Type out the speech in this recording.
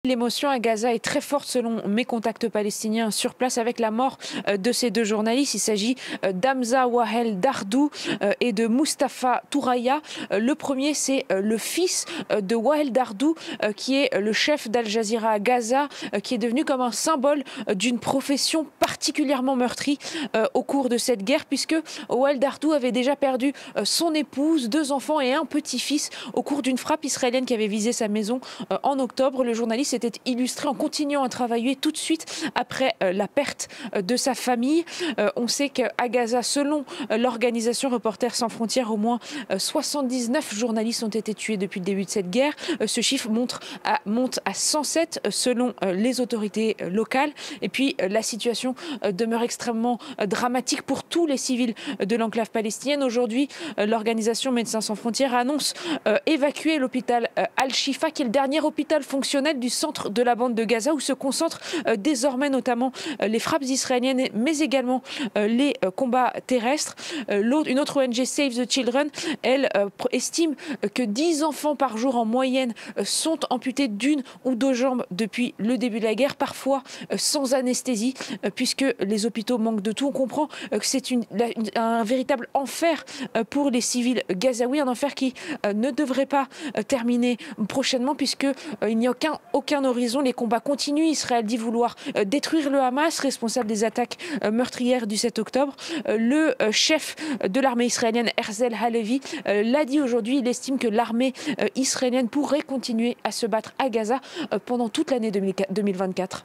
L'émotion à Gaza est très forte selon mes contacts palestiniens sur place avec la mort de ces deux journalistes. Il s'agit d'Hamza Wahel Dardou et de Mustapha Touraya. Le premier, c'est le fils de Wahel Dardou qui est le chef d'Al Jazeera à Gaza, qui est devenu comme un symbole d'une profession particulièrement meurtrie au cours de cette guerre, puisque Wahel Dardou avait déjà perdu son épouse, deux enfants et un petit-fils au cours d'une frappe israélienne qui avait visé sa maison en octobre. Le journaliste était illustré en continuant à travailler tout de suite après la perte de sa famille. On sait qu'à Gaza, selon l'organisation Reporters sans frontières, au moins 79 journalistes ont été tués depuis le début de cette guerre. Ce chiffre monte à 107 selon les autorités locales. Et puis la situation demeure extrêmement dramatique pour tous les civils de l'enclave palestinienne. Aujourd'hui, l'organisation Médecins sans frontières annonce évacuer l'hôpital Al-Shifa, qui est le dernier hôpital fonctionnel du centre de la bande de Gaza, où se concentrent désormais notamment les frappes israéliennes, mais également les combats terrestres. Une autre ONG, Save the Children, elle estime que 10 enfants par jour en moyenne sont amputés d'une ou deux jambes depuis le début de la guerre, parfois sans anesthésie, puisque les hôpitaux manquent de tout. On comprend que c'est un véritable enfer pour les civils gazaouis, un enfer qui ne devrait pas terminer prochainement, puisqu'il n'y a aucun horizon. Les combats continuent. Israël dit vouloir détruire le Hamas, responsable des attaques meurtrières du 7 octobre. Le chef de l'armée israélienne, Herzel Halevi, l'a dit aujourd'hui. Il estime que l'armée israélienne pourrait continuer à se battre à Gaza pendant toute l'année 2024.